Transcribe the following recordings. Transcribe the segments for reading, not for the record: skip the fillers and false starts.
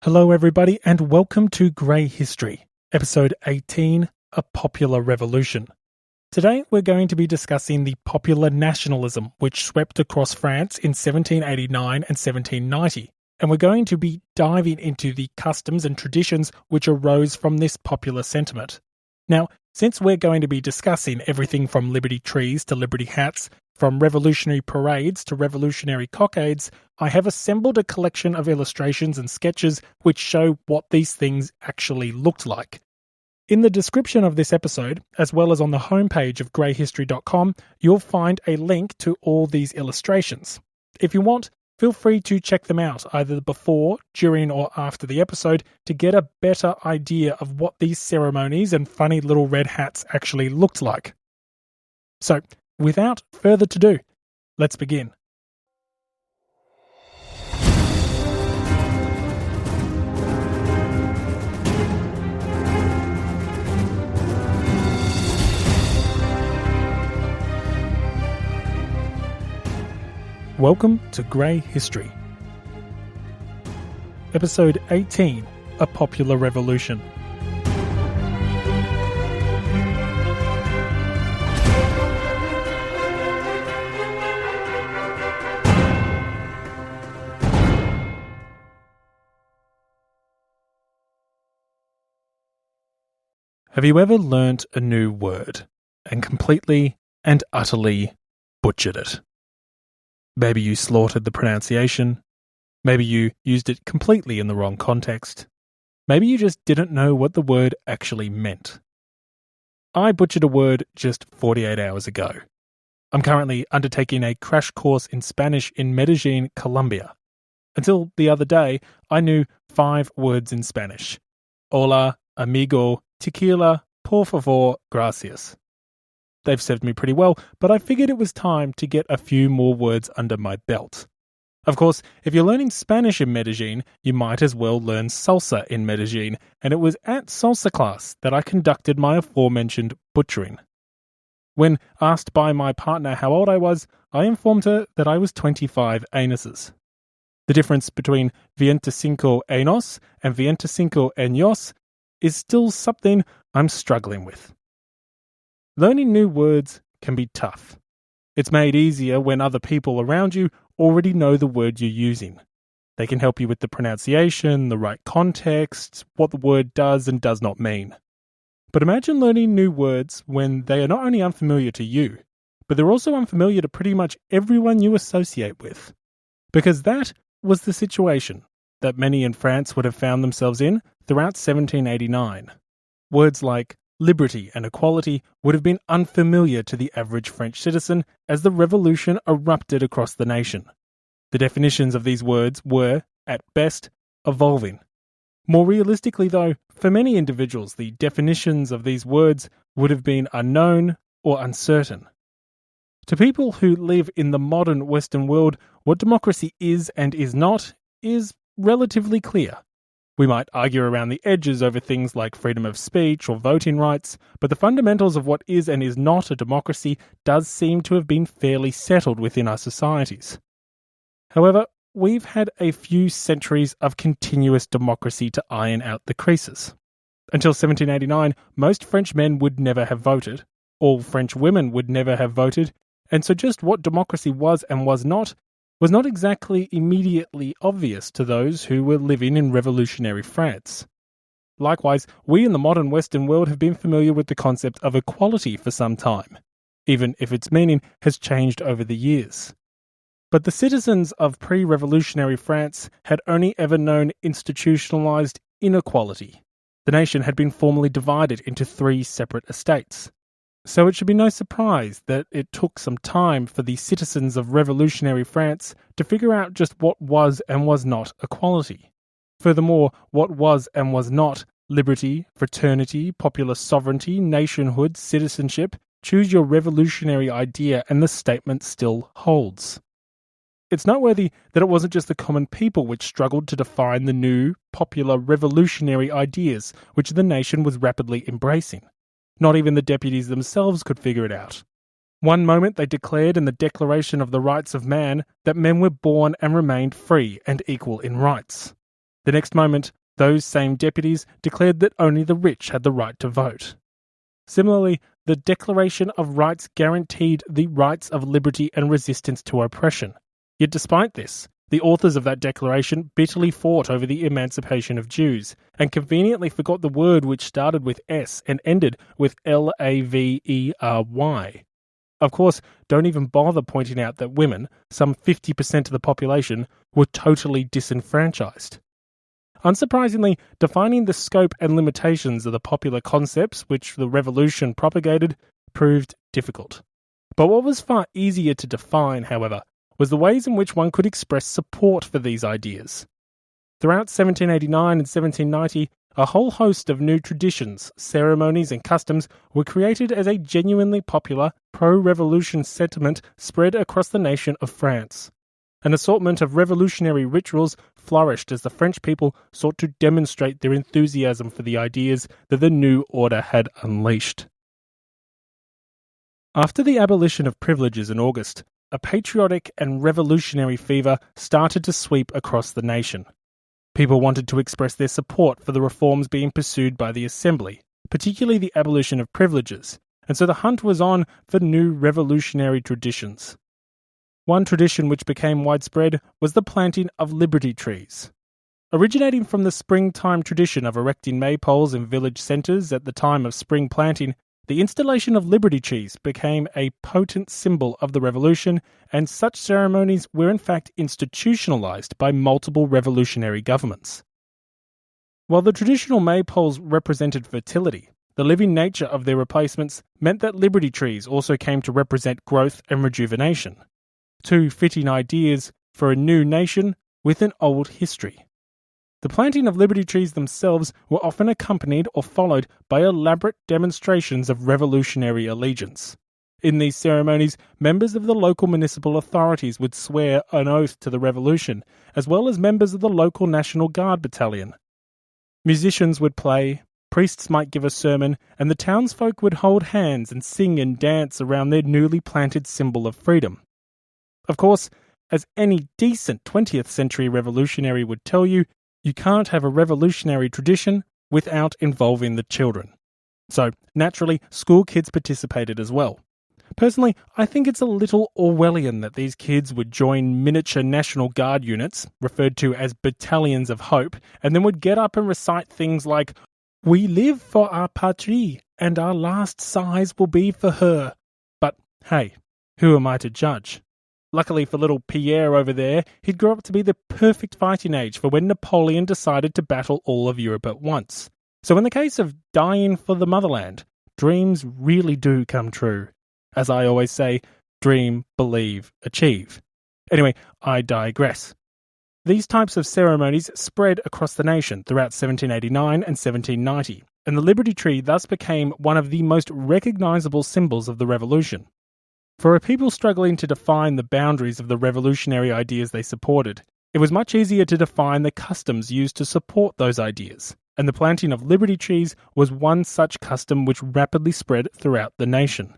Hello everybody and welcome to Grey History, episode 18, A Popular Revolution. Today we're going to be discussing the popular nationalism which swept across France in 1789 and 1790, and we're going to be diving into the customs and traditions which arose from this popular sentiment. Now, since we're going to be discussing everything from Liberty trees to Liberty hats, from revolutionary parades to revolutionary cockades, I have assembled a collection of illustrations and sketches which show what these things actually looked like. In the description of this episode, as well as on the homepage of greyhistory.com, you'll find a link to all these illustrations. If you want, feel free to check them out either before, during, or after the episode to get a better idea of what these ceremonies and funny little red hats actually looked like. So, without further ado, let's begin. Welcome to Grey History. Episode 18, A Popular Revolution. Have you ever learnt a new word and completely and utterly butchered it? Maybe you slaughtered the pronunciation. Maybe you used it completely in the wrong context. Maybe you just didn't know what the word actually meant. I butchered a word just 48 hours ago. I'm currently undertaking a crash course in Spanish in Medellin, Colombia. Until the other day, I knew 5 words in Spanish. Hola, amigo, tequila, por favor, gracias. They've served me pretty well, but I figured it was time to get a few more words under my belt. Of course, if you're learning Spanish in Medellin, you might as well learn salsa in Medellin, and it was at salsa class that I conducted my aforementioned butchering. When asked by my partner how old I was, I informed her that I was 25 anuses. The difference between 25 años and 25 años is still something I'm struggling with. Learning new words can be tough. It's made easier when other people around you already know the word you're using. They can help you with the pronunciation, the right context, what the word does and does not mean. But imagine learning new words when they are not only unfamiliar to you, but they're also unfamiliar to pretty much everyone you associate with. Because that was the situation that many in France would have found themselves in throughout 1789. Words like liberty and equality would have been unfamiliar to the average French citizen as the revolution erupted across the nation. The definitions of these words were, at best, evolving. More realistically, though, for many individuals, the definitions of these words would have been unknown or uncertain. To people who live in the modern Western world, what democracy is and is not is relatively clear. We might argue around the edges over things like freedom of speech or voting rights, but the fundamentals of what is and is not a democracy does seem to have been fairly settled within our societies. However, we've had a few centuries of continuous democracy to iron out the creases. Until 1789, most French men would never have voted, all French women would never have voted, and so just what democracy was and was not exactly immediately obvious to those who were living in revolutionary France. Likewise, we in the modern Western world have been familiar with the concept of equality for some time, even if its meaning has changed over the years. But the citizens of pre-revolutionary France had only ever known institutionalized inequality. The nation had been formally divided into 3 separate estates. So it should be no surprise that it took some time for the citizens of revolutionary France to figure out just what was and was not equality. Furthermore, what was and was not liberty, fraternity, popular sovereignty, nationhood, citizenship, choose your revolutionary idea, and the statement still holds. It's noteworthy that it wasn't just the common people which struggled to define the new, popular, revolutionary ideas which the nation was rapidly embracing. Not even the deputies themselves could figure it out. One moment they declared in the Declaration of the Rights of Man that men were born and remained free and equal in rights. The next moment, those same deputies declared that only the rich had the right to vote. Similarly, the Declaration of Rights guaranteed the rights of liberty and resistance to oppression. Yet despite this, the authors of that declaration bitterly fought over the emancipation of Jews, and conveniently forgot the word which started with S and ended with Lavery. Of course, don't even bother pointing out that women, some 50% of the population, were totally disenfranchised. Unsurprisingly, defining the scope and limitations of the popular concepts which the revolution propagated proved difficult. But what was far easier to define, however, was the ways in which one could express support for these ideas. Throughout 1789 and 1790, a whole host of new traditions, ceremonies and customs were created as a genuinely popular pro-revolution sentiment spread across the nation of France. An assortment of revolutionary rituals flourished as the French people sought to demonstrate their enthusiasm for the ideas that the new order had unleashed. After the abolition of privileges in August, a patriotic and revolutionary fever started to sweep across the nation. People wanted to express their support for the reforms being pursued by the Assembly, particularly the abolition of privileges, and so the hunt was on for new revolutionary traditions. One tradition which became widespread was the planting of liberty trees. Originating from the springtime tradition of erecting maypoles in village centres at the time of spring planting, the installation of liberty trees became a potent symbol of the revolution, and such ceremonies were in fact institutionalised by multiple revolutionary governments. While the traditional maypoles represented fertility, the living nature of their replacements meant that liberty trees also came to represent growth and rejuvenation. Two fitting ideas for a new nation with an old history. The planting of liberty trees themselves were often accompanied or followed by elaborate demonstrations of revolutionary allegiance. In these ceremonies, members of the local municipal authorities would swear an oath to the revolution, as well as members of the local National Guard battalion. Musicians would play, priests might give a sermon, and the townsfolk would hold hands and sing and dance around their newly planted symbol of freedom. Of course, as any decent 20th century revolutionary would tell you, you can't have a revolutionary tradition without involving the children. So, naturally, school kids participated as well. Personally, I think it's a little Orwellian that these kids would join miniature National Guard units, referred to as battalions of hope, and then would get up and recite things like, "We live for our patrie, and our last sighs will be for her." But, hey, who am I to judge? Luckily for little Pierre over there, he'd grow up to be the perfect fighting age for when Napoleon decided to battle all of Europe at once. So in the case of dying for the motherland, dreams really do come true. As I always say, dream, believe, achieve. Anyway, I digress. These types of ceremonies spread across the nation throughout 1789 and 1790, and the Liberty Tree thus became one of the most recognisable symbols of the revolution. For a people struggling to define the boundaries of the revolutionary ideas they supported, it was much easier to define the customs used to support those ideas, and the planting of liberty trees was one such custom which rapidly spread throughout the nation.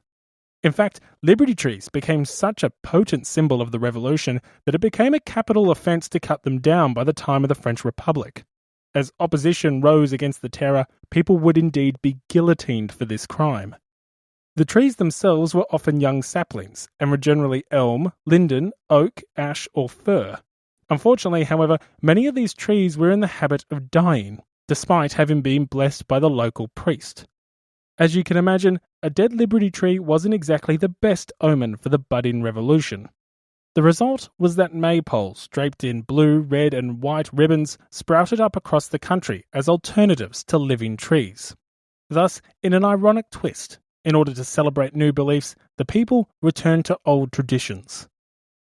In fact, liberty trees became such a potent symbol of the revolution that it became a capital offence to cut them down by the time of the French Republic. As opposition rose against the terror, people would indeed be guillotined for this crime. The trees themselves were often young saplings, and were generally elm, linden, oak, ash, or fir. Unfortunately, however, many of these trees were in the habit of dying, despite having been blessed by the local priest. As you can imagine, a dead liberty tree wasn't exactly the best omen for the budding revolution. The result was that maypoles, draped in blue, red, and white ribbons, sprouted up across the country as alternatives to living trees. Thus, in an ironic twist, in order to celebrate new beliefs, the people returned to old traditions.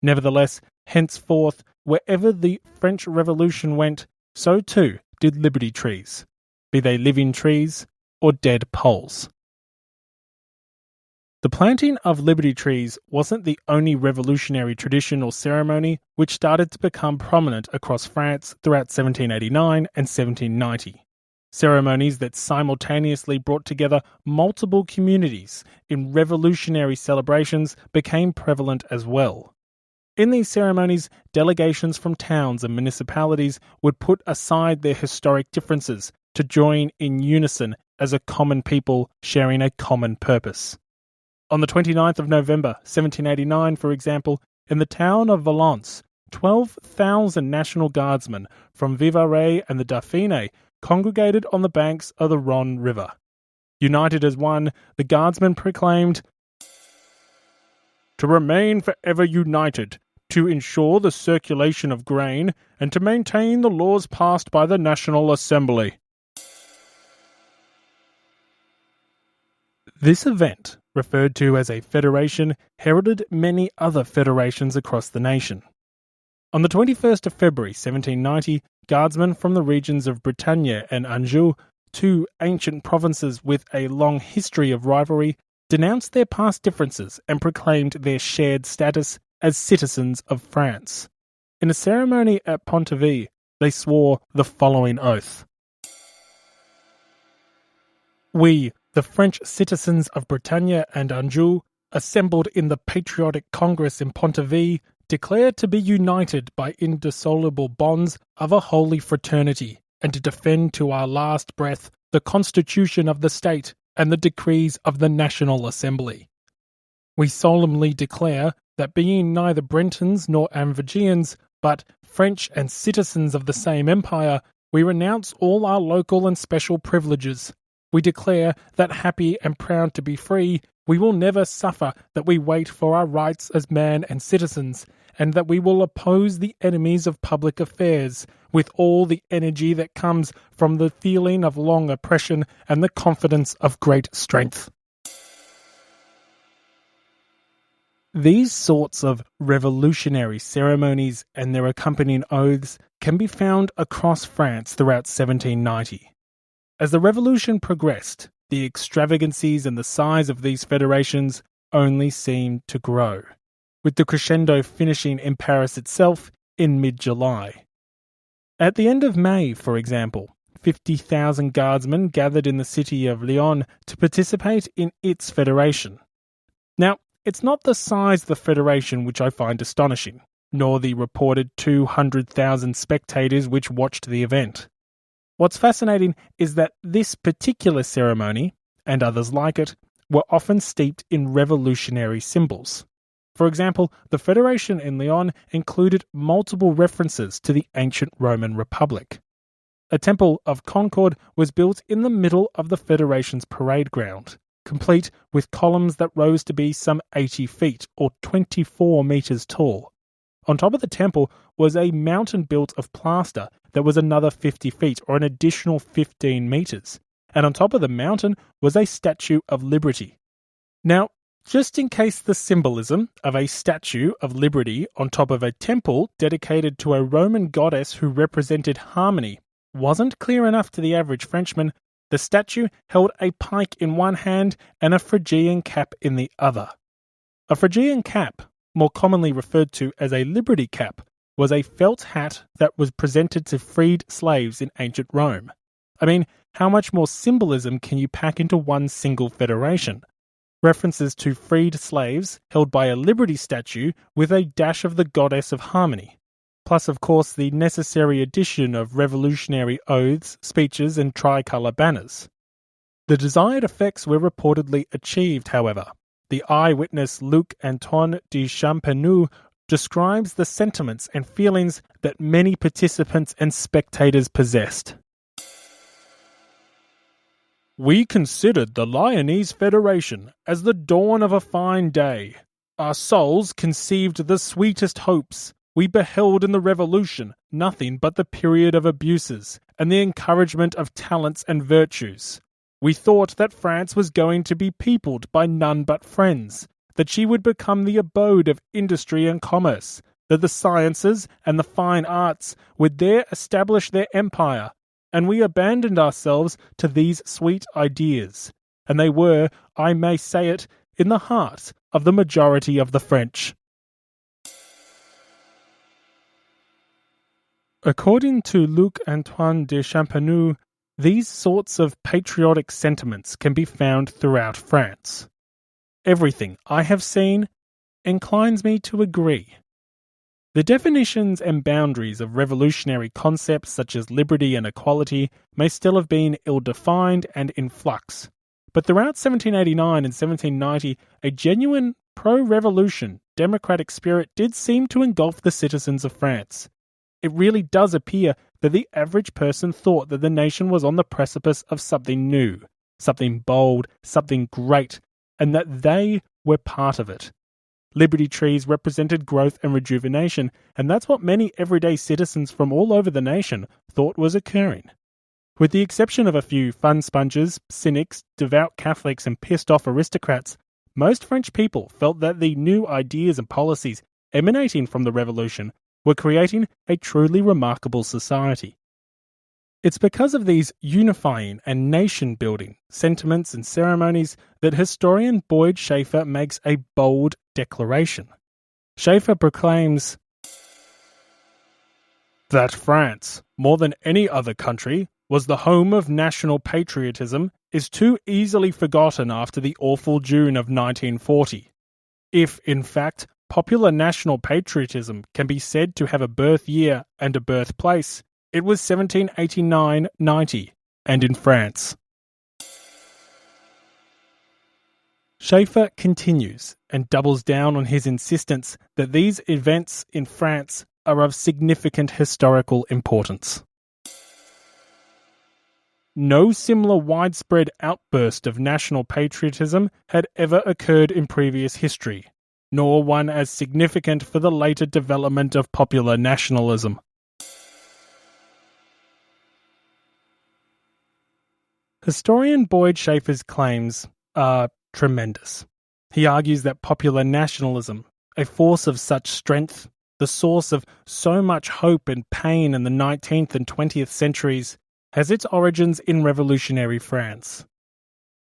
Nevertheless, henceforth, wherever the French Revolution went, so too did liberty trees, be they living trees or dead poles. The planting of liberty trees wasn't the only revolutionary tradition or ceremony which started to become prominent across France throughout 1789 and 1790. Ceremonies that simultaneously brought together multiple communities in revolutionary celebrations became prevalent as well. In these ceremonies, delegations from towns and municipalities would put aside their historic differences to join in unison as a common people sharing a common purpose. On the 29th of November 1789, for example, in the town of Valence, 12,000 National Guardsmen from Vivarais and the Dauphiné congregated on the banks of the Rhône River. United as one, the Guardsmen proclaimed, "To remain forever united, to ensure the circulation of grain, and to maintain the laws passed by the National Assembly." This event, referred to as a federation, heralded many other federations across the nation. On the 21st of February 1790, guardsmen from the regions of Bretagne and Anjou, two ancient provinces with a long history of rivalry, denounced their past differences and proclaimed their shared status as citizens of France. In a ceremony at Pontivy, they swore the following oath. "We, the French citizens of Bretagne and Anjou, assembled in the Patriotic Congress in Pontivy, declare to be united by indissoluble bonds of a holy fraternity, and to defend to our last breath the Constitution of the State and the decrees of the National Assembly. We solemnly declare that being neither Bretons nor Amvigians, but French and citizens of the same empire, we renounce all our local and special privileges. We declare that happy and proud to be free, we will never suffer that we wait for our rights as man and citizens, and that we will oppose the enemies of public affairs with all the energy that comes from the feeling of long oppression and the confidence of great strength." These sorts of revolutionary ceremonies and their accompanying oaths can be found across France throughout 1790. As the revolution progressed, the extravagancies and the size of these federations only seemed to grow, with the crescendo finishing in Paris itself in mid-July. At the end of May, for example, 50,000 guardsmen gathered in the city of Lyon to participate in its federation. Now, it's not the size of the federation which I find astonishing, nor the reported 200,000 spectators which watched the event. What's fascinating is that this particular ceremony, and others like it, were often steeped in revolutionary symbols. For example, the Federation in Lyon included multiple references to the ancient Roman Republic. A temple of Concord was built in the middle of the Federation's parade ground, complete with columns that rose to be some 80 feet or 24 meters tall. On top of the temple was a mountain built of plaster that was another 50 feet or an additional 15 meters. And on top of the mountain was a Statue of Liberty. Now, just in case the symbolism of a Statue of Liberty on top of a temple dedicated to a Roman goddess who represented harmony wasn't clear enough to the average Frenchman, the statue held a pike in one hand and a Phrygian cap in the other. A Phrygian cap, more commonly referred to as a liberty cap, was a felt hat that was presented to freed slaves in ancient Rome. I mean, how much more symbolism can you pack into one single federation? References to freed slaves held by a liberty statue with a dash of the goddess of harmony. Plus, of course, the necessary addition of revolutionary oaths, speeches, and tricolour banners. The desired effects were reportedly achieved, however. The eyewitness Luc-Antoine de Champenoux describes the sentiments and feelings that many participants and spectators possessed. "We considered the Lyonnese Federation as the dawn of a fine day. Our souls conceived the sweetest hopes. We beheld in the Revolution nothing but the period of abuses and the encouragement of talents and virtues. We thought that France was going to be peopled by none but friends, that she would become the abode of industry and commerce, that the sciences and the fine arts would there establish their empire, and we abandoned ourselves to these sweet ideas, and they were, I may say it, in the heart of the majority of the French." According to Luc-Antoine de Champenoux, these sorts of patriotic sentiments can be found throughout France. Everything I have seen inclines me to agree. The definitions and boundaries of revolutionary concepts such as liberty and equality may still have been ill-defined and in flux, but throughout 1789 and 1790, a genuine pro-revolution democratic spirit did seem to engulf the citizens of France. It really does appear that the average person thought that the nation was on the precipice of something new, something bold, something great, and that they were part of it. Liberty trees represented growth and rejuvenation, and that's what many everyday citizens from all over the nation thought was occurring. With the exception of a few fun sponges, cynics, devout Catholics, and pissed-off aristocrats, most French people felt that the new ideas and policies emanating from the revolution were creating a truly remarkable society. It's because of these unifying and nation-building sentiments and ceremonies that historian Boyd Schaeffer makes a bold declaration. Schaeffer proclaims that France, more than any other country, was the home of national patriotism is too easily forgotten after the awful June of 1940. If, in fact, popular national patriotism can be said to have a birth year and a birthplace, it was 1789-90, and in France. Schaeffer continues and doubles down on his insistence that these events in France are of significant historical importance. No similar widespread outburst of national patriotism had ever occurred in previous history, nor one as significant for the later development of popular nationalism. Historian Boyd Schaeffer's claims are tremendous. He argues that popular nationalism, a force of such strength, the source of so much hope and pain in the 19th and 20th centuries, has its origins in revolutionary France.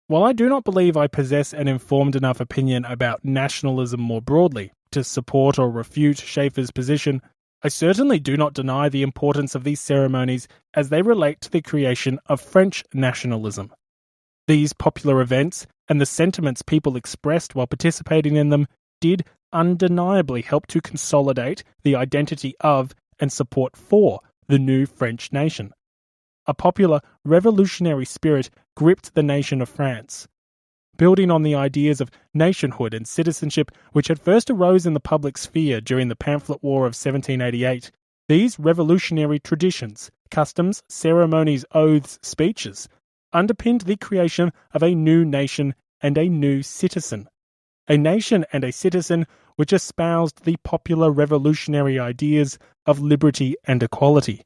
While I do not believe I possess an informed enough opinion about nationalism more broadly to support or refute Schaeffer's position, I certainly do not deny the importance of these ceremonies as they relate to the creation of French nationalism. These popular events and the sentiments people expressed while participating in them did undeniably help to consolidate the identity of and support for the new French nation. A popular revolutionary spirit gripped the nation of France. Building on the ideas of nationhood and citizenship which had first arose in the public sphere during the Pamphlet War of 1788, these revolutionary traditions, customs, ceremonies, oaths, speeches, underpinned the creation of a new nation and a new citizen. A nation and a citizen which espoused the popular revolutionary ideas of liberty and equality.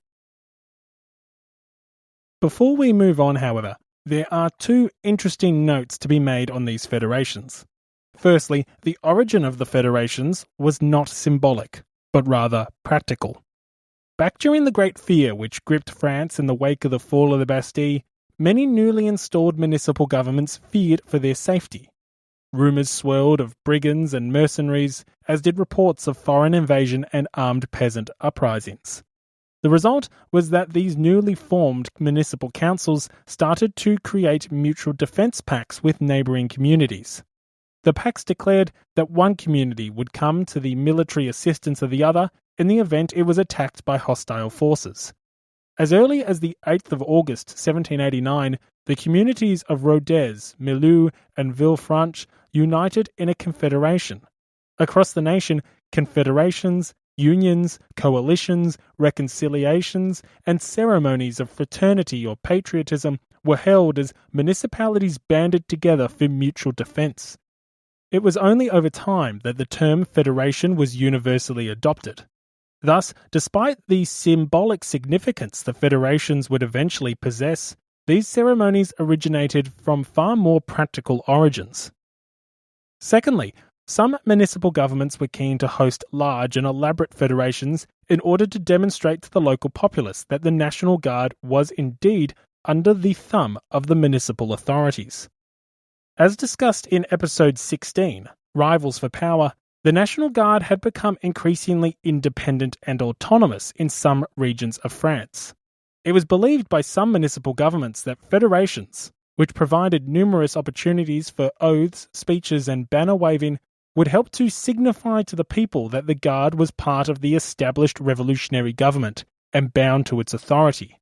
Before we move on, however, there are two interesting notes to be made on these federations. Firstly, the origin of the federations was not symbolic, but rather practical. Back during the Great Fear which gripped France in the wake of the fall of the Bastille, many newly installed municipal governments feared for their safety. Rumours swirled of brigands and mercenaries, as did reports of foreign invasion and armed peasant uprisings. The result was that these newly formed municipal councils started to create mutual defence pacts with neighbouring communities. The pacts declared that one community would come to the military assistance of the other in the event it was attacked by hostile forces. As early as the 8th of August 1789, the communities of Rodez, Millau, and Villefranche united in a confederation. Across the nation, confederations, unions, coalitions, reconciliations, and ceremonies of fraternity or patriotism were held as municipalities banded together for mutual defence. It was only over time that the term federation was universally adopted. Thus, despite the symbolic significance the federations would eventually possess, these ceremonies originated from far more practical origins. Secondly, some municipal governments were keen to host large and elaborate federations in order to demonstrate to the local populace that the National Guard was indeed under the thumb of the municipal authorities. As discussed in episode 16, Rivals for Power, the National Guard had become increasingly independent and autonomous in some regions of France. It was believed by some municipal governments that federations, which provided numerous opportunities for oaths, speeches, and banner waving, would help to signify to the people that the Guard was part of the established revolutionary government and bound to its authority.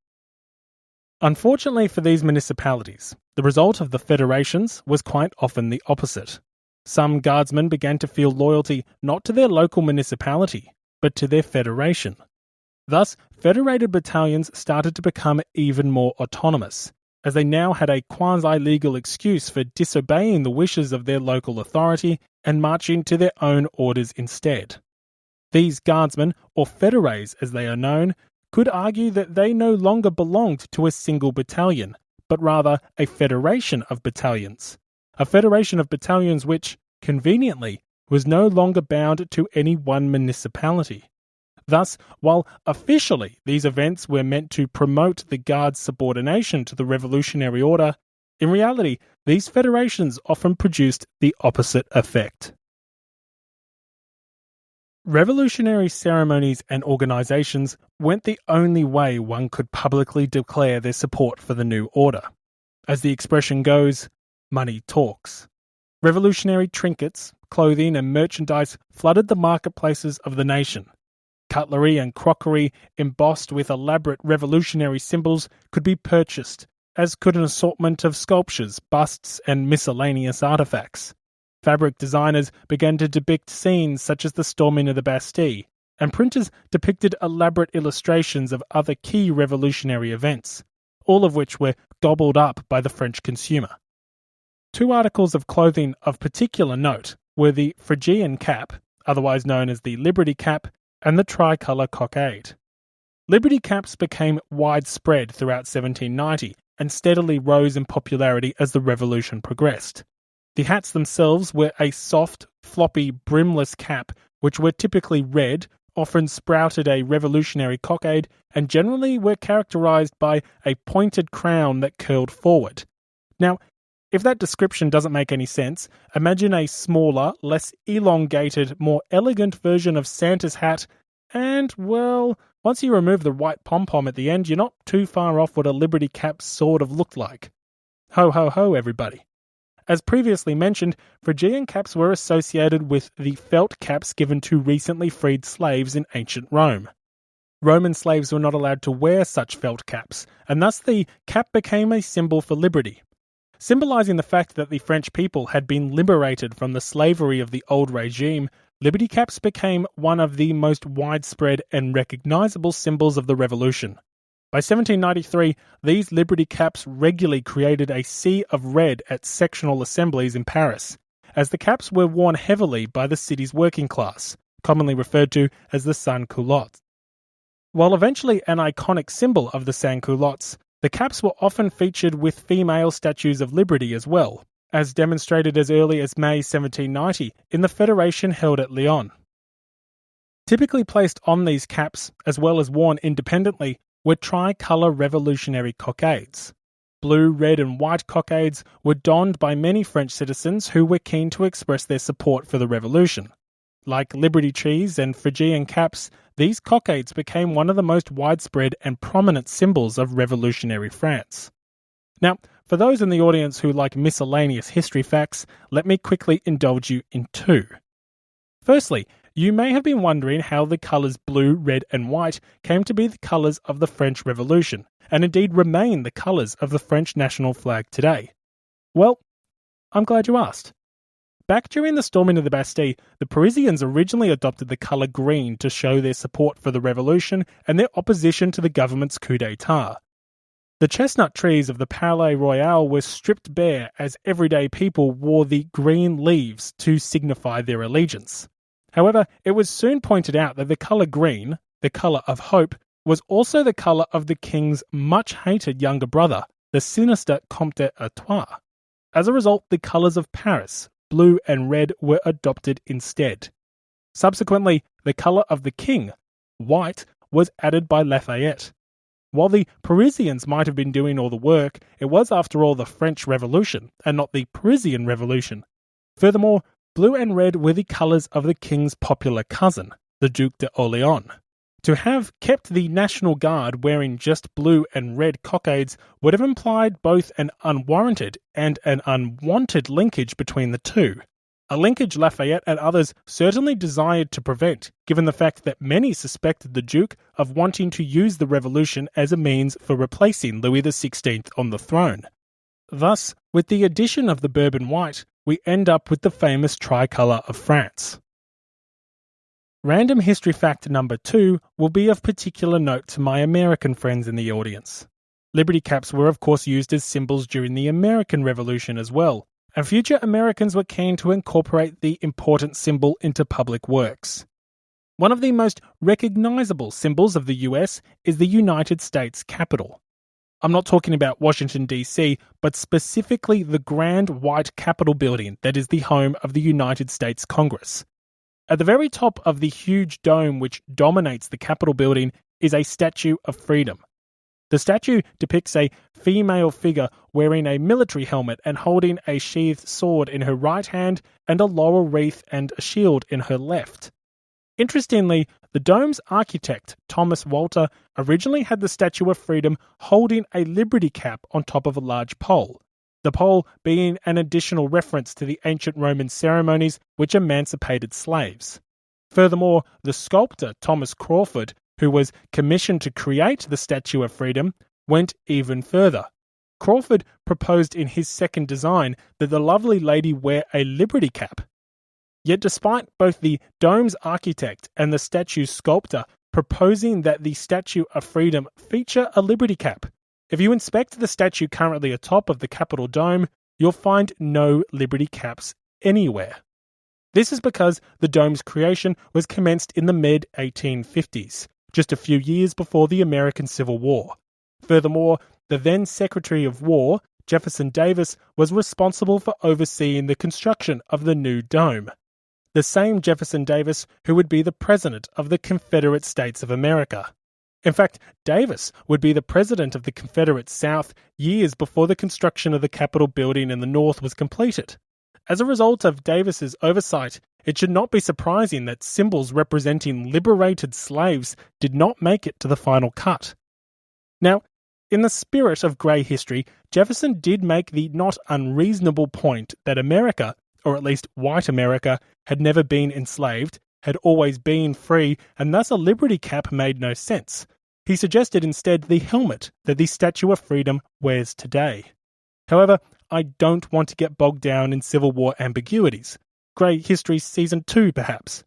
Unfortunately for these municipalities, the result of the federations was quite often the opposite. Some guardsmen began to feel loyalty not to their local municipality, but to their federation. Thus, federated battalions started to become even more autonomous, as they now had a quasi-legal excuse for disobeying the wishes of their local authority and marching to their own orders instead. These guardsmen, or fédérés as they are known, could argue that they no longer belonged to a single battalion, but rather a federation of battalions. A federation of battalions which, conveniently, was no longer bound to any one municipality. Thus, while officially these events were meant to promote the Guard's subordination to the revolutionary order, in reality, these federations often produced the opposite effect. Revolutionary ceremonies and organisations weren't the only way one could publicly declare their support for the new order. As the expression goes, money talks. Revolutionary trinkets, clothing and merchandise flooded the marketplaces of the nation. Cutlery and crockery embossed with elaborate revolutionary symbols could be purchased, as could an assortment of sculptures, busts and miscellaneous artefacts. Fabric designers began to depict scenes such as the storming of the Bastille, and printers depicted elaborate illustrations of other key revolutionary events, all of which were gobbled up by the French consumer. Two articles of clothing of particular note were the Phrygian cap, otherwise known as the Liberty cap, and the tricolour cockade. Liberty caps became widespread throughout 1790 and steadily rose in popularity as the revolution progressed. The hats themselves were a soft, floppy, brimless cap, which were typically red, often sprouted a revolutionary cockade, and generally were characterised by a pointed crown that curled forward. Now, if that description doesn't make any sense, imagine a smaller, less elongated, more elegant version of Santa's hat, and, well, once you remove the white pom-pom at the end, you're not too far off what a Liberty cap sort of looked like. Ho ho ho, everybody. As previously mentioned, Phrygian caps were associated with the felt caps given to recently freed slaves in ancient Rome. Roman slaves were not allowed to wear such felt caps, and thus the cap became a symbol for liberty. Symbolising the fact that the French people had been liberated from the slavery of the old regime, liberty caps became one of the most widespread and recognisable symbols of the revolution. By 1793, these liberty caps regularly created a sea of red at sectional assemblies in Paris, as the caps were worn heavily by the city's working class, commonly referred to as the sans-culottes. While eventually an iconic symbol of the sans-culottes, the caps were often featured with female statues of liberty as well, as demonstrated as early as May 1790 in the Federation held at Lyon. Typically placed on these caps, as well as worn independently, were tricolour revolutionary cockades. Blue, red and white cockades were donned by many French citizens who were keen to express their support for the revolution. Like liberty trees and Phrygian caps, these cockades became one of the most widespread and prominent symbols of revolutionary France. Now, for those in the audience who like miscellaneous history facts, let me quickly indulge you in two. Firstly, you may have been wondering how the colours blue, red and white came to be the colours of the French Revolution, and indeed remain the colours of the French national flag today. Well, I'm glad you asked. Back during the storming of the Bastille, the Parisians originally adopted the colour green to show their support for the revolution and their opposition to the government's coup d'etat. The chestnut trees of the Palais Royal were stripped bare as everyday people wore the green leaves to signify their allegiance. However, it was soon pointed out that the colour green, the colour of hope, was also the colour of the king's much-hated younger brother, the sinister Comte d'Artois. As a result, the colours of Paris, blue and red, were adopted instead. Subsequently, the colour of the king, white, was added by Lafayette. While the Parisians might have been doing all the work, it was after all the French Revolution, and not the Parisian Revolution. Furthermore, blue and red were the colours of the king's popular cousin, the Duc d'Orléans. To have kept the National Guard wearing just blue and red cockades would have implied both an unwarranted and an unwanted linkage between the two. a linkage Lafayette and others certainly desired to prevent, given the fact that many suspected the Duke of wanting to use the revolution as a means for replacing Louis XVI on the throne. Thus, with the addition of the Bourbon White, we end up with the famous tricolour of France. Random history fact number 2 will be of particular note to my American friends in the audience. Liberty caps were of course used as symbols during the American Revolution as well, and future Americans were keen to incorporate the important symbol into public works. One of the most recognizable symbols of the US is the United States Capitol. I'm not talking about Washington, D.C., but specifically the grand white Capitol building that is the home of the United States Congress. At the very top of the huge dome which dominates the Capitol building is a Statue of Freedom. The statue depicts a female figure wearing a military helmet and holding a sheathed sword in her right hand and a laurel wreath and a shield in her left. Interestingly, the dome's architect, Thomas Walter, originally had the Statue of Freedom holding a liberty cap on top of a large pole, the pole being an additional reference to the ancient Roman ceremonies which emancipated slaves. Furthermore, the sculptor Thomas Crawford, who was commissioned to create the Statue of Freedom, went even further. Crawford proposed in his second design that the lovely lady wear a liberty cap. Yet despite both the dome's architect and the statue's sculptor proposing that the Statue of Freedom feature a liberty cap, if you inspect the statue currently atop of the Capitol dome, you'll find no liberty caps anywhere. This is because the dome's creation was commenced in the mid-1850s, just a few years before the American Civil War. Furthermore, the then Secretary of War, Jefferson Davis, was responsible for overseeing the construction of the new dome. The same Jefferson Davis who would be the President of the Confederate States of America. In fact, Davis would be the President of the Confederate South years before the construction of the Capitol building in the North was completed. As a result of Davis's oversight, it should not be surprising that symbols representing liberated slaves did not make it to the final cut. Now, in the spirit of grey history, Jefferson did make the not unreasonable point that America, or at least white America, had never been enslaved, had always been free, and thus a liberty cap made no sense. He suggested instead the helmet that the Statue of Freedom wears today. However, I don't want to get bogged down in Civil War ambiguities. Grey History Season 2, perhaps.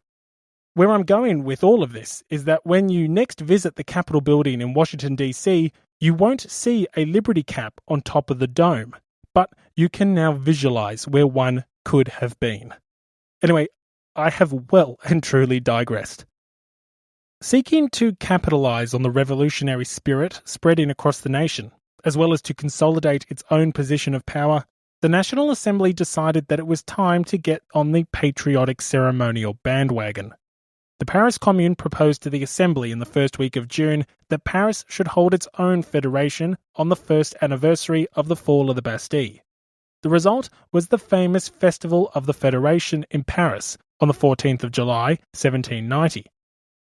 Where I'm going with all of this is that when you next visit the Capitol building in Washington, D.C., you won't see a liberty cap on top of the dome, but you can now visualize where one could have been. Anyway, I have well and truly digressed. Seeking to capitalize on the revolutionary spirit spreading across the nation, as well as to consolidate its own position of power, the National Assembly decided that it was time to get on the patriotic ceremonial bandwagon. The Paris Commune proposed to the Assembly in the first week of June that Paris should hold its own federation on the first anniversary of the fall of the Bastille. The result was the famous Festival of the Federation in Paris on the 14th of July, 1790.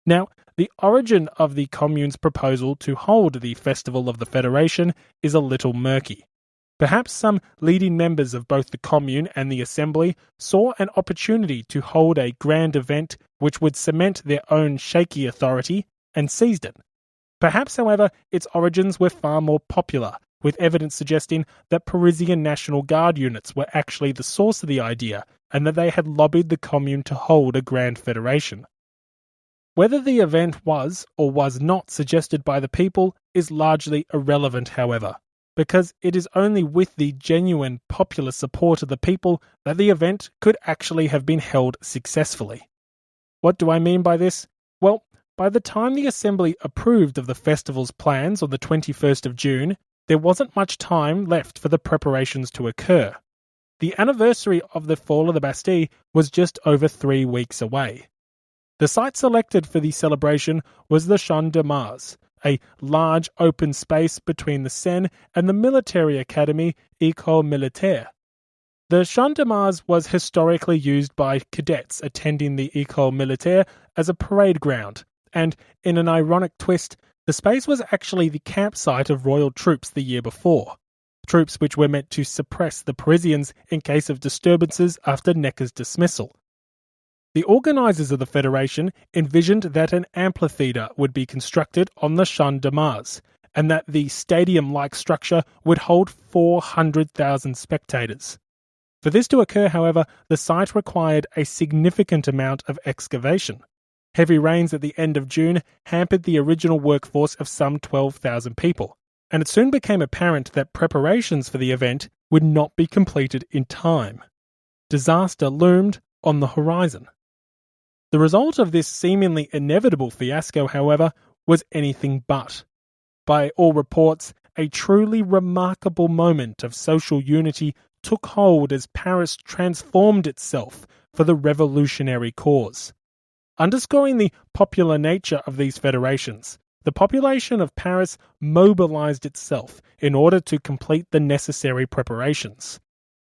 Now, the origin of the Commune's proposal to hold the Festival of the Federation is a little murky. Perhaps some leading members of both the Commune and the Assembly saw an opportunity to hold a grand event which would cement their own shaky authority and seized it. Perhaps, however, its origins were far more popular, with evidence suggesting that Parisian National Guard units were actually the source of the idea and that they had lobbied the Commune to hold a grand federation. Whether the event was or was not suggested by the people is largely irrelevant, however, because it is only with the genuine popular support of the people that the event could actually have been held successfully. What do I mean by this? Well, by the time the Assembly approved of the festival's plans on the 21st of June, there wasn't much time left for the preparations to occur. The anniversary of the fall of the Bastille was just over 3 weeks away. The site selected for the celebration was the Champ de Mars, a large open space between the Seine and the military academy École Militaire. The Champ de Mars was historically used by cadets attending the École Militaire as a parade ground, and in an ironic twist, the space was actually the campsite of royal troops the year before. troops which were meant to suppress the Parisians in case of disturbances after Necker's dismissal. The organisers of the Federation envisioned that an amphitheatre would be constructed on the Champ de Mars, and that the stadium-like structure would hold 400,000 spectators. For this to occur, however, the site required a significant amount of excavation. Heavy rains at the end of June hampered the original workforce of some 12,000 people, and it soon became apparent that preparations for the event would not be completed in time. Disaster loomed on the horizon. The result of this seemingly inevitable fiasco, however, was anything but. By all reports, a truly remarkable moment of social unity took hold as Paris transformed itself for the revolutionary cause. Underscoring the popular nature of these federations, the population of Paris mobilized itself in order to complete the necessary preparations.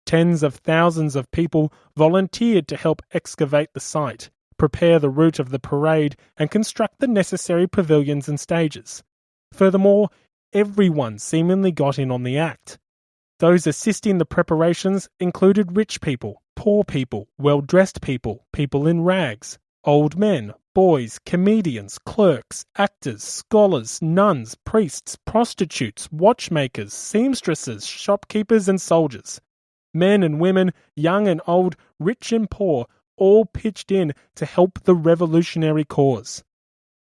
Tens of thousands of people volunteered to help excavate the site, prepare the route of the parade, and construct the necessary pavilions and stages. Furthermore, everyone seemingly got in on the act. Those assisting the preparations included rich people, poor people, well-dressed people, people in rags, old men, boys, comedians, clerks, actors, scholars, nuns, priests, prostitutes, watchmakers, seamstresses, shopkeepers and soldiers. Men and women, young and old, rich and poor, all pitched in to help the revolutionary cause.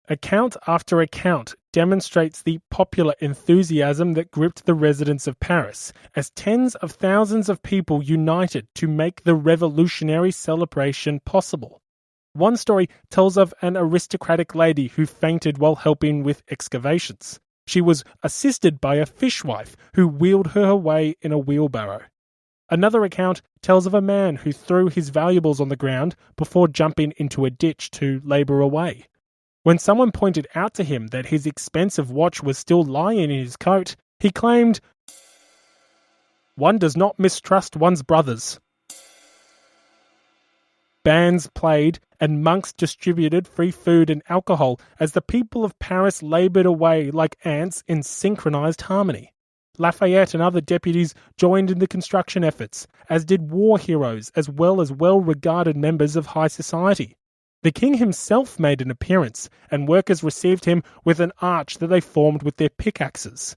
Account after account demonstrates the popular enthusiasm that gripped the residents of Paris as tens of thousands of people united to make the revolutionary celebration possible. One story tells of an aristocratic lady who fainted while helping with excavations. She was assisted by a fishwife who wheeled her away in a wheelbarrow. Another account tells of a man who threw his valuables on the ground before jumping into a ditch to labour away. When someone pointed out to him that his expensive watch was still lying in his coat, he claimed, "One does not mistrust one's brothers." Bands played and monks distributed free food and alcohol as the people of Paris laboured away like ants in synchronised harmony. Lafayette and other deputies joined in the construction efforts, as did war heroes as well-regarded members of high society. The king himself made an appearance, and workers received him with an arch that they formed with their pickaxes.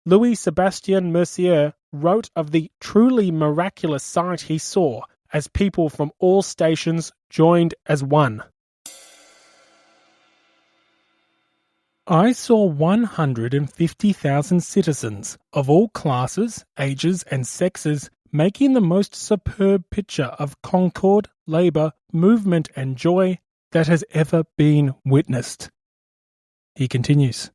Louis-Sébastien Mercier wrote of the truly miraculous sight he saw as people from all stations joined as one. I saw 150,000 citizens of all classes, ages and sexes making the most superb picture of concord, labour, movement and joy that has ever been witnessed. He continues,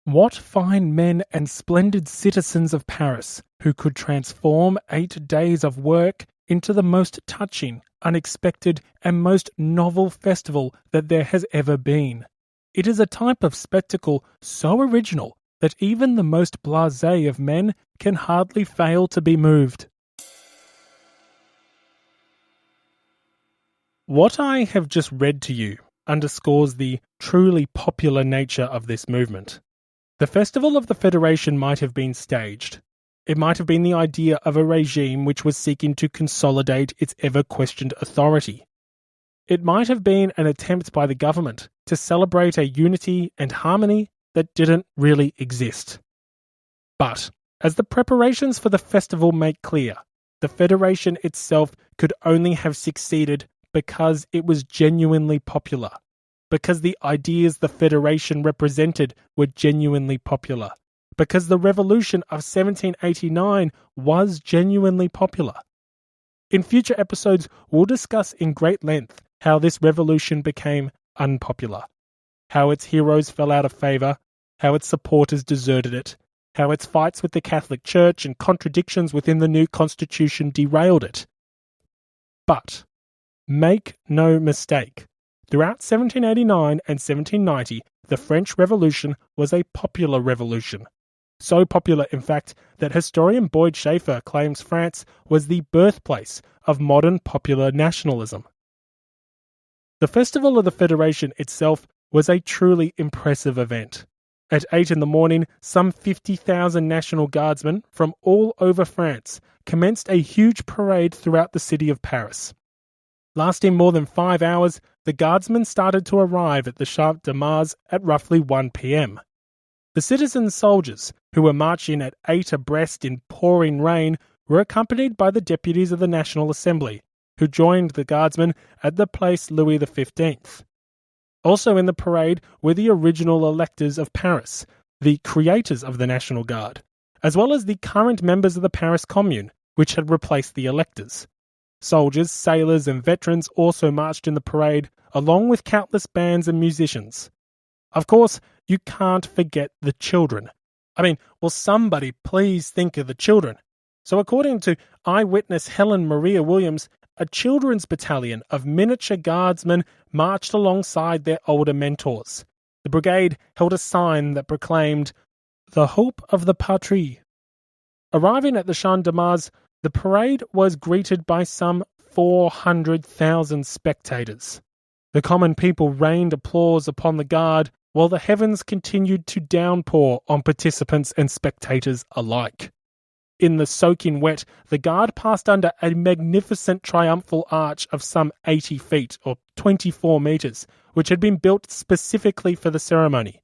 "What fine men and splendid citizens of Paris who could transform 8 days of work into the most touching, unexpected and most novel festival that there has ever been. It is a type of spectacle so original that even the most blasé of men can hardly fail to be moved." What I have just read to you underscores the truly popular nature of this movement. The Festival of the Federation might have been staged. It might have been the idea of a regime which was seeking to consolidate its ever-questioned authority. It might have been an attempt by the government to celebrate a unity and harmony that didn't really exist. But, as the preparations for the festival make clear, the Federation itself could only have succeeded because it was genuinely popular, because the ideas the Federation represented were genuinely popular, because the revolution of 1789 was genuinely popular. In future episodes, we'll discuss in great length how this revolution became unpopular, how its heroes fell out of favour, how its supporters deserted it, how its fights with the Catholic Church and contradictions within the new constitution derailed it. But make no mistake, throughout 1789 and 1790, the French Revolution was a popular revolution. So popular, in fact, that historian Boyd Schaeffer claims France was the birthplace of modern popular nationalism. The Festival of the Federation itself was a truly impressive event. At 8 in the morning, some 50,000 National Guardsmen from all over France commenced a huge parade throughout the city of Paris. Lasting more than 5 hours, the Guardsmen started to arrive at the Champ de Mars at roughly 1 p.m. The citizen soldiers, who were marching at 8 abreast in pouring rain, were accompanied by the deputies of the National Assembly, who joined the Guardsmen at the Place Louis XV. Also in the parade were the original electors of Paris, the creators of the National Guard, as well as the current members of the Paris Commune, which had replaced the electors. Soldiers, sailors, and veterans also marched in the parade, along with countless bands and musicians. Of course, you can't forget the children. Will somebody please think of the children? So according to eyewitness Helen Maria Williams, a children's battalion of miniature guardsmen marched alongside their older mentors. The brigade held a sign that proclaimed, "The hope of the patrie." Arriving at the Champ de Mars, the parade was greeted by some 400,000 spectators. The common people rained applause upon the guard, while the heavens continued to downpour on participants and spectators alike. In the soaking wet, the guard passed under a magnificent triumphal arch of some 80 feet, or 24 metres, which had been built specifically for the ceremony.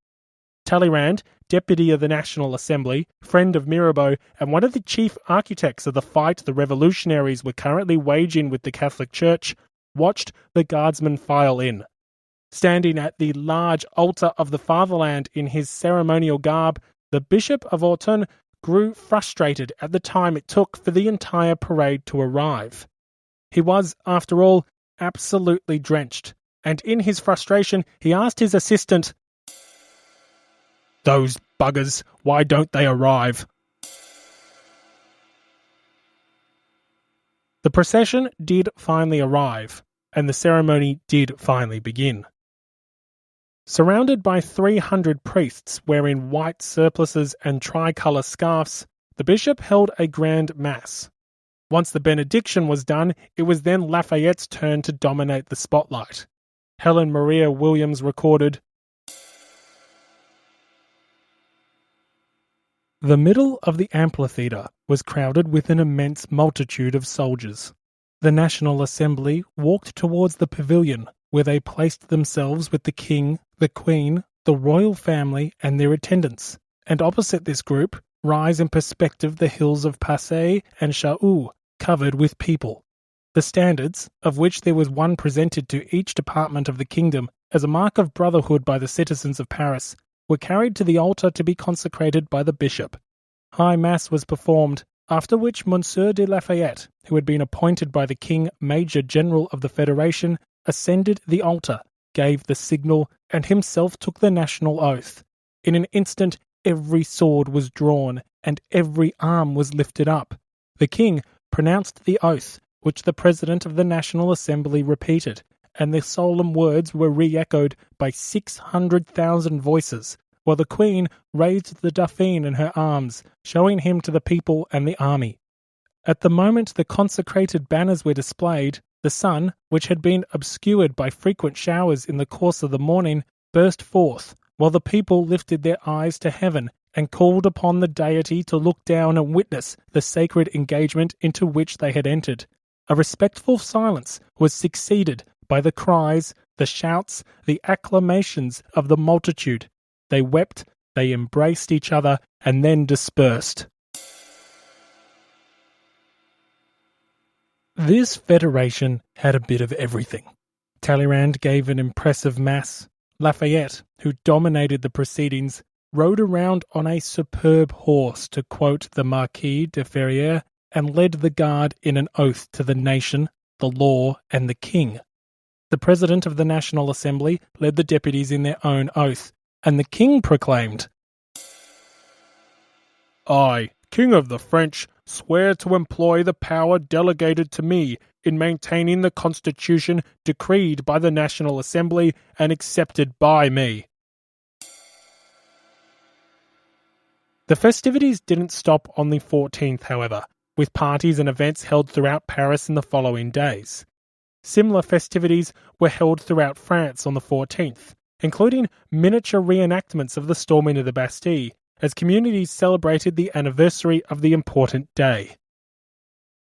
Talleyrand, deputy of the National Assembly, friend of Mirabeau, and one of the chief architects of the fight the revolutionaries were currently waging with the Catholic Church, watched the guardsmen file in. Standing at the large altar of the fatherland in his ceremonial garb, the Bishop of Autun grew frustrated at the time it took for the entire parade to arrive. He was, after all, absolutely drenched, and in his frustration he asked his assistant, "Those buggers, why don't they arrive?" The procession did finally arrive, and the ceremony did finally begin. Surrounded by 300 priests wearing white surplices and tricolour scarfs, the bishop held a grand mass. Once the benediction was done, it was then Lafayette's turn to dominate the spotlight. Helen Maria Williams recorded, "The middle of the amphitheatre was crowded with an immense multitude of soldiers. The National Assembly walked towards the pavilion, where they placed themselves with the king, the queen, the royal family, and their attendants, and opposite this group rise in perspective the hills of Passy and Chaoux, covered with people. The standards, of which there was one presented to each department of the kingdom as a mark of brotherhood by the citizens of Paris, were carried to the altar to be consecrated by the bishop. High Mass was performed, after which Monsieur de Lafayette, who had been appointed by the king Major General of the Federation, ascended the altar, gave the signal, and himself took the national oath. In an instant every sword was drawn, and every arm was lifted up. The king pronounced the oath, which the President of the National Assembly repeated, and the solemn words were re-echoed by 600,000 voices, while the Queen raised the Dauphin in her arms, showing him to the people and the army. At the moment the consecrated banners were displayed, the sun, which had been obscured by frequent showers in the course of the morning, burst forth, while the people lifted their eyes to heaven and called upon the deity to look down and witness the sacred engagement into which they had entered. A respectful silence was succeeded by the cries, the shouts, the acclamations of the multitude. They wept, they embraced each other, and then dispersed. This federation had a bit of everything. Talleyrand gave an impressive mass. Lafayette, who dominated the proceedings, rode around on a superb horse, to quote the Marquis de Ferrières, and led the guard in an oath to the nation, the law, and the king. The President of the National Assembly led the deputies in their own oath, and the king proclaimed, "I, King of the French, swear to employ the power delegated to me in maintaining the Constitution decreed by the National Assembly and accepted by me." The festivities didn't stop on the 14th, however, with parties and events held throughout Paris in the following days. Similar festivities were held throughout France on the 14th, including miniature reenactments of the storming of the Bastille, as communities celebrated the anniversary of the important day.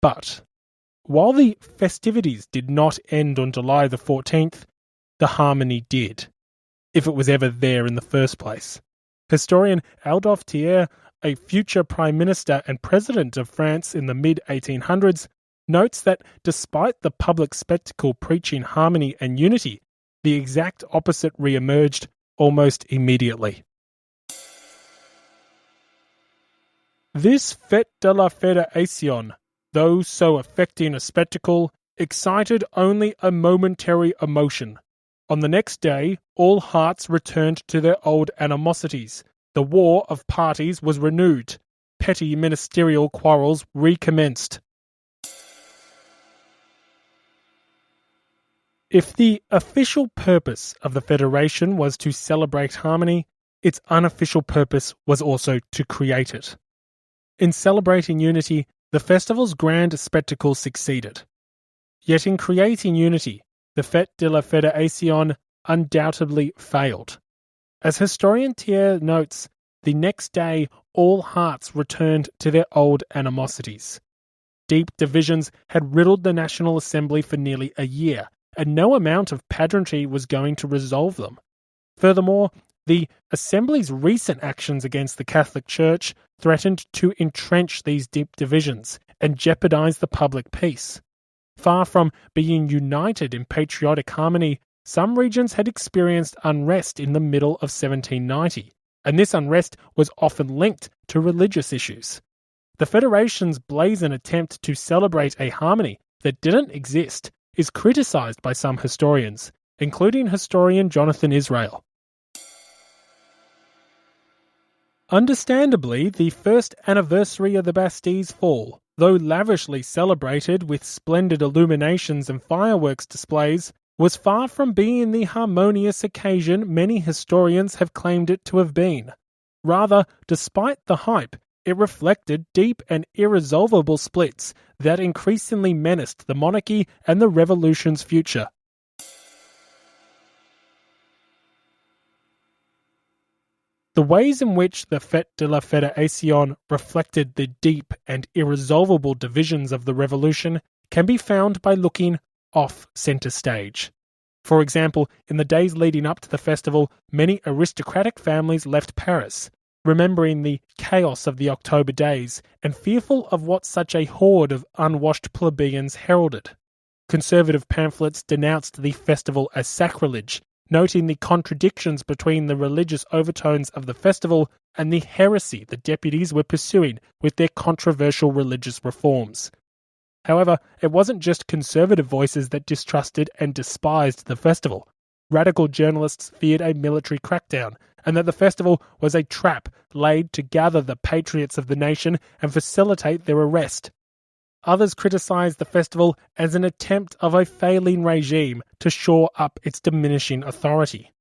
But while the festivities did not end on July the 14th, the harmony did, if it was ever there in the first place. Historian Adolphe Thiers, a future Prime Minister and President of France in the mid-1800s, notes that despite the public spectacle preaching harmony and unity, the exact opposite re-emerged almost immediately. This fête de la Fédération, though so affecting a spectacle, excited only a momentary emotion. On the next day, all hearts returned to their old animosities. The war of parties was renewed. Petty ministerial quarrels recommenced. If the official purpose of the Federation was to celebrate harmony, its unofficial purpose was also to create it. In celebrating unity, the festival's grand spectacle succeeded. Yet in creating unity, the Fête de la Fédération undoubtedly failed. As historian Thiers notes, the next day all hearts returned to their old animosities. Deep divisions had riddled the National Assembly for nearly a year, and no amount of pageantry was going to resolve them. Furthermore, the Assembly's recent actions against the Catholic Church threatened to entrench these deep divisions and jeopardize the public peace. Far from being united in patriotic harmony, some regions had experienced unrest in the middle of 1790, and this unrest was often linked to religious issues. The Federation's brazen attempt to celebrate a harmony that didn't exist is criticized by some historians, including historian Jonathan Israel. Understandably, the first anniversary of the Bastille's fall, though lavishly celebrated with splendid illuminations and fireworks displays, was far from being the harmonious occasion many historians have claimed it to have been. Rather, despite the hype, it reflected deep and irresolvable splits that increasingly menaced the monarchy and the revolution's future. The ways in which the Fête de la Fédération reflected the deep and irresolvable divisions of the revolution can be found by looking off centre stage. For example, in the days leading up to the festival, many aristocratic families left Paris, remembering the chaos of the October days and fearful of what such a horde of unwashed plebeians heralded. Conservative pamphlets denounced the festival as sacrilege, noting the contradictions between the religious overtones of the festival and the heresy the deputies were pursuing with their controversial religious reforms. However, it wasn't just conservative voices that distrusted and despised the festival. Radical journalists feared a military crackdown, and that the festival was a trap laid to gather the patriots of the nation and facilitate their arrest. Others criticised the festival as an attempt of a failing regime to shore up its diminishing authority.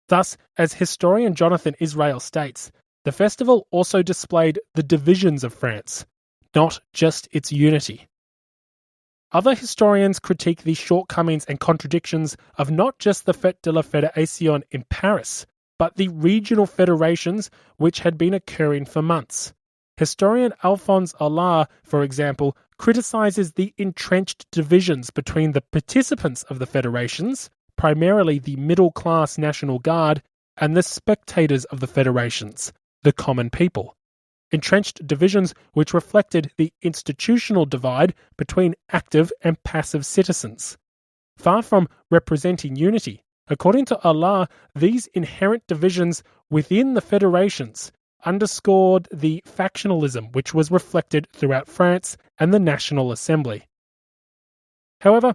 Thus, as historian Jonathan Israel states, the festival also displayed the divisions of France, not just its unity. Other historians critique the shortcomings and contradictions of not just the Fête de la Fédération in Paris, but the regional federations which had been occurring for months. Historian Alphonse Allard, for example, criticises the entrenched divisions between the participants of the federations, primarily the middle-class National Guard, and the spectators of the federations, the common people. Entrenched divisions which reflected the institutional divide between active and passive citizens. Far from representing unity, according to Allard, these inherent divisions within the federations underscored the factionalism which was reflected throughout France and the National Assembly. However,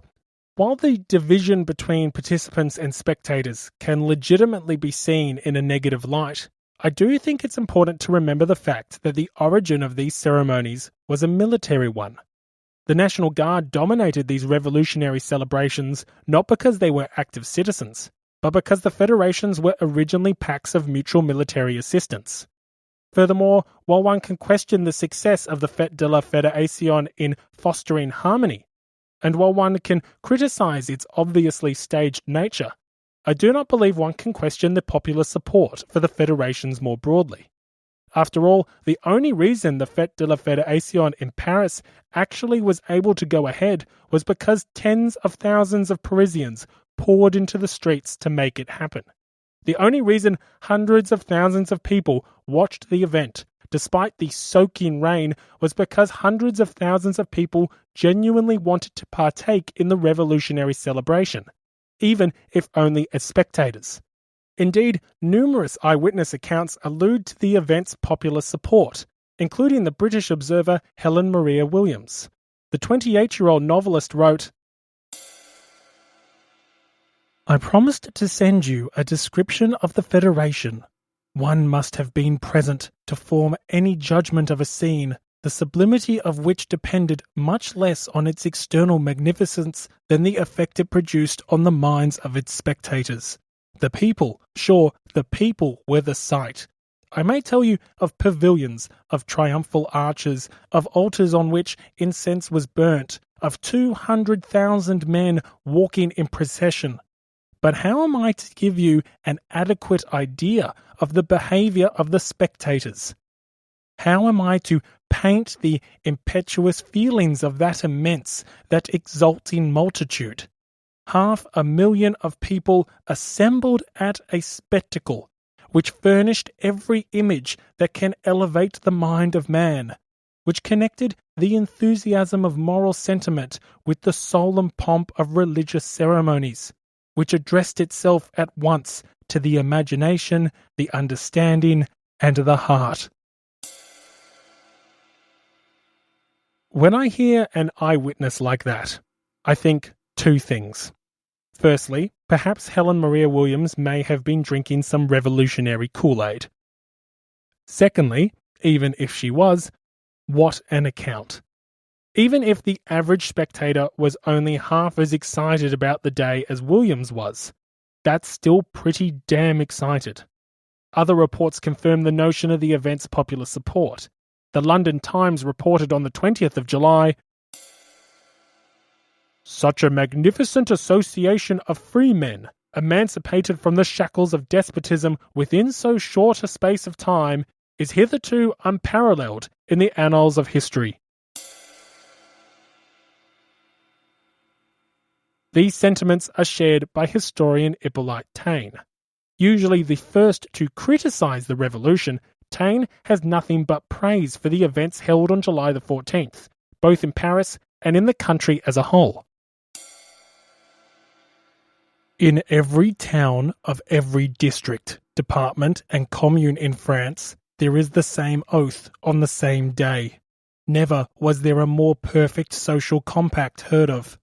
while the division between participants and spectators can legitimately be seen in a negative light, I do think it's important to remember the fact that the origin of these ceremonies was a military one. The National Guard dominated these revolutionary celebrations not because they were active citizens, but because the federations were originally pacts of mutual military assistance. Furthermore, while one can question the success of the Fête de la Fédération in fostering harmony, and while one can criticise its obviously staged nature, I do not believe one can question the popular support for the federations more broadly. After all, the only reason the Fête de la Fédération in Paris actually was able to go ahead was because tens of thousands of Parisians poured into the streets to make it happen. The only reason hundreds of thousands of people watched the event, despite the soaking rain, was because hundreds of thousands of people genuinely wanted to partake in the revolutionary celebration, even if only as spectators. Indeed, numerous eyewitness accounts allude to the event's popular support, including the British observer Helen Maria Williams. The 28-year-old novelist wrote, "I promised to send you a description of the Federation. One must have been present to form any judgment of a scene, the sublimity of which depended much less on its external magnificence than the effect it produced on the minds of its spectators. The people, sure, the people were the sight. I may tell you of pavilions, of triumphal arches, of altars on which incense was burnt, of 200,000 men walking in procession. But how am I to give you an adequate idea of the behaviour of the spectators? How am I to paint the impetuous feelings of that immense, that exulting multitude? 500,000 of people assembled at a spectacle, which furnished every image that can elevate the mind of man, which connected the enthusiasm of moral sentiment with the solemn pomp of religious ceremonies, which addressed itself at once to the imagination, the understanding, and the heart." When I hear an eyewitness like that, I think two things. Firstly, perhaps Helen Maria Williams may have been drinking some revolutionary Kool-Aid. Secondly, even if she was, what an account. Even if the average spectator was only half as excited about the day as Williams was, that's still pretty damn excited. Other reports confirm the notion of the event's popular support. The London Times reported on the 20th of July, "Such a magnificent association of free men, emancipated from the shackles of despotism within so short a space of time, is hitherto unparalleled in the annals of history." These sentiments are shared by historian Hippolyte Taine. Usually the first to criticise the revolution, Taine has nothing but praise for the events held on July the 14th, both in Paris and in the country as a whole. "In every town of every district, department and commune in France, there is the same oath on the same day. Never was there a more perfect social compact heard of.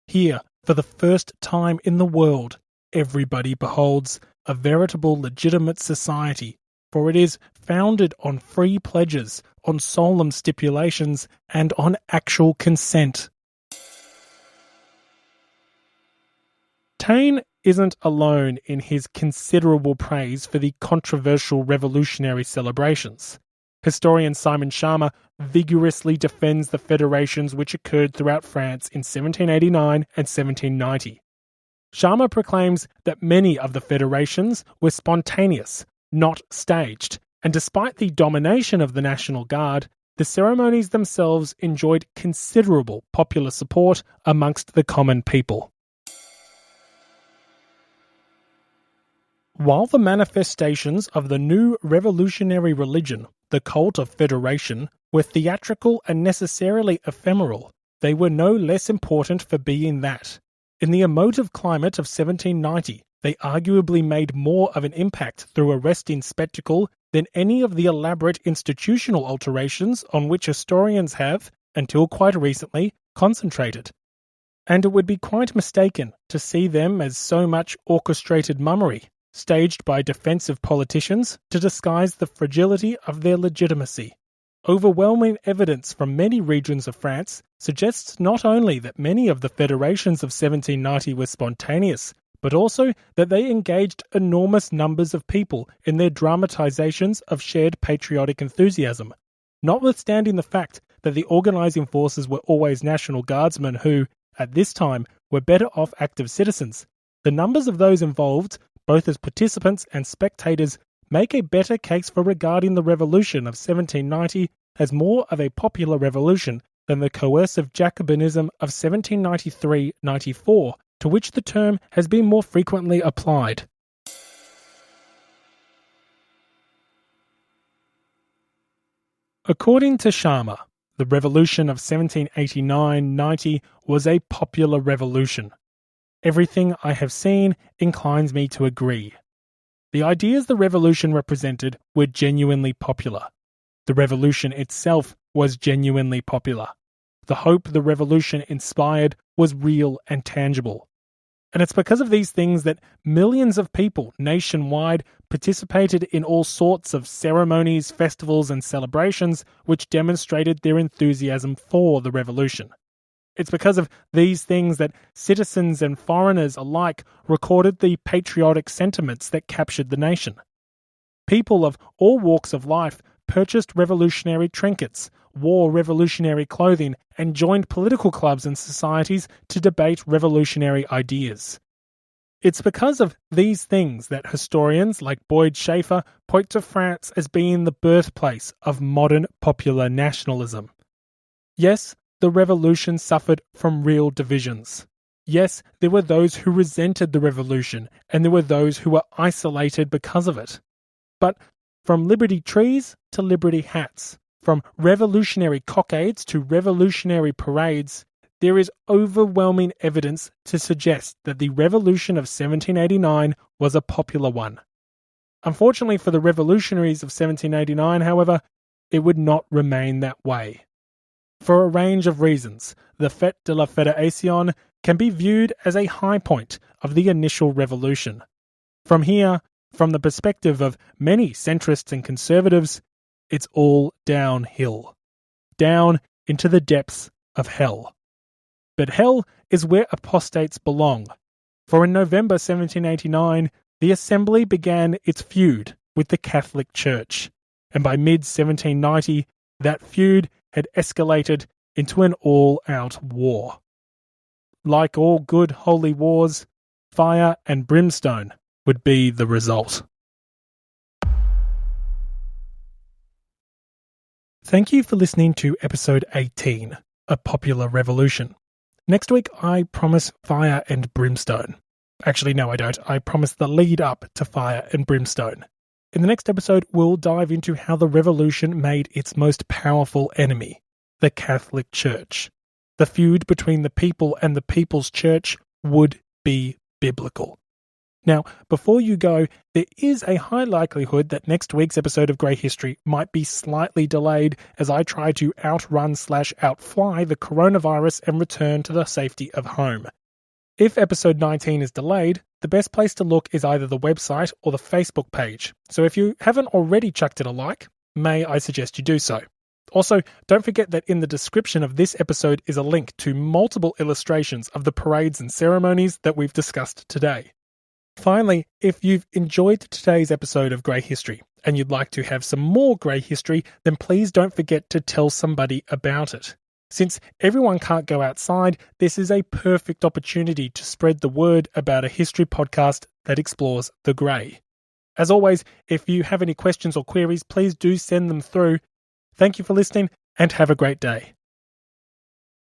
Here, for the first time in the world, everybody beholds a veritable legitimate society, for it is founded on free pledges, on solemn stipulations, and on actual consent." Taine isn't alone in his considerable praise for the controversial revolutionary celebrations. Historian Simon Sharma vigorously defends the federations which occurred throughout France in 1789 and 1790. Sharma proclaims that many of the federations were spontaneous, not staged, and despite the domination of the National Guard, the ceremonies themselves enjoyed considerable popular support amongst the common people. While the manifestations of the new revolutionary religion, the cult of federation, were theatrical and necessarily ephemeral, they were no less important for being that. In the emotive climate of 1790, they arguably made more of an impact through arresting spectacle than any of the elaborate institutional alterations on which historians have, until quite recently, concentrated. And it would be quite mistaken to see them as so much orchestrated mummery, staged by defensive politicians to disguise the fragility of their legitimacy. Overwhelming evidence from many regions of France suggests not only that many of the federations of 1790 were spontaneous, but also that they engaged enormous numbers of people in their dramatizations of shared patriotic enthusiasm, notwithstanding the fact that the organizing forces were always National Guardsmen who, at this time, were better off active citizens. The numbers of those involved, both as participants and spectators, make a better case for regarding the Revolution of 1790 as more of a popular revolution than the coercive Jacobinism of 1793-94, to which the term has been more frequently applied. According to Sharma, the revolution of 1789-90 was a popular revolution. Everything I have seen inclines me to agree. The ideas the revolution represented were genuinely popular. The revolution itself was genuinely popular. The hope the revolution inspired was real and tangible. And it's because of these things that millions of people nationwide participated in all sorts of ceremonies, festivals, and celebrations which demonstrated their enthusiasm for the revolution. It's because of these things that citizens and foreigners alike recorded the patriotic sentiments that captured the nation. People of all walks of life purchased revolutionary trinkets, wore revolutionary clothing, and joined political clubs and societies to debate revolutionary ideas. It's because of these things that historians like Boyd Schaefer point to France as being the birthplace of modern popular nationalism. Yes, the revolution suffered from real divisions. Yes, there were those who resented the revolution, and there were those who were isolated because of it. But from liberty trees to liberty hats, from revolutionary cockades to revolutionary parades, there is overwhelming evidence to suggest that the revolution of 1789 was a popular one. Unfortunately for the revolutionaries of 1789, however, it would not remain that way. For a range of reasons, the Fête de la Fédération can be viewed as a high point of the initial revolution. From here, from the perspective of many centrists and conservatives, it's all downhill. Down into the depths of hell. But hell is where apostates belong. For in November 1789, the Assembly began its feud with the Catholic Church, and by mid-1790, that feud had escalated into an all-out war. Like all good holy wars, fire and brimstone would be the result. Thank you for listening to episode 18, A Popular Revolution. Next week, I promise fire and brimstone. Actually, no, I don't. I promise the lead up to fire and brimstone. In the next episode, we'll dive into how the revolution made its most powerful enemy, the Catholic Church. The feud between the people and the people's church would be biblical. Now, before you go, there is a high likelihood that next week's episode of Grey History might be slightly delayed as I try to outrun/outfly the coronavirus and return to the safety of home. If episode 19 is delayed, the best place to look is either the website or the Facebook page. So if you haven't already chucked it a like, may I suggest you do so. Also, don't forget that in the description of this episode is a link to multiple illustrations of the parades and ceremonies that we've discussed today. Finally, if you've enjoyed today's episode of Grey History and you'd like to have some more Grey History, then please don't forget to tell somebody about it. Since everyone can't go outside, this is a perfect opportunity to spread the word about a history podcast that explores the grey. As always, if you have any questions or queries, please do send them through. Thank you for listening and have a great day.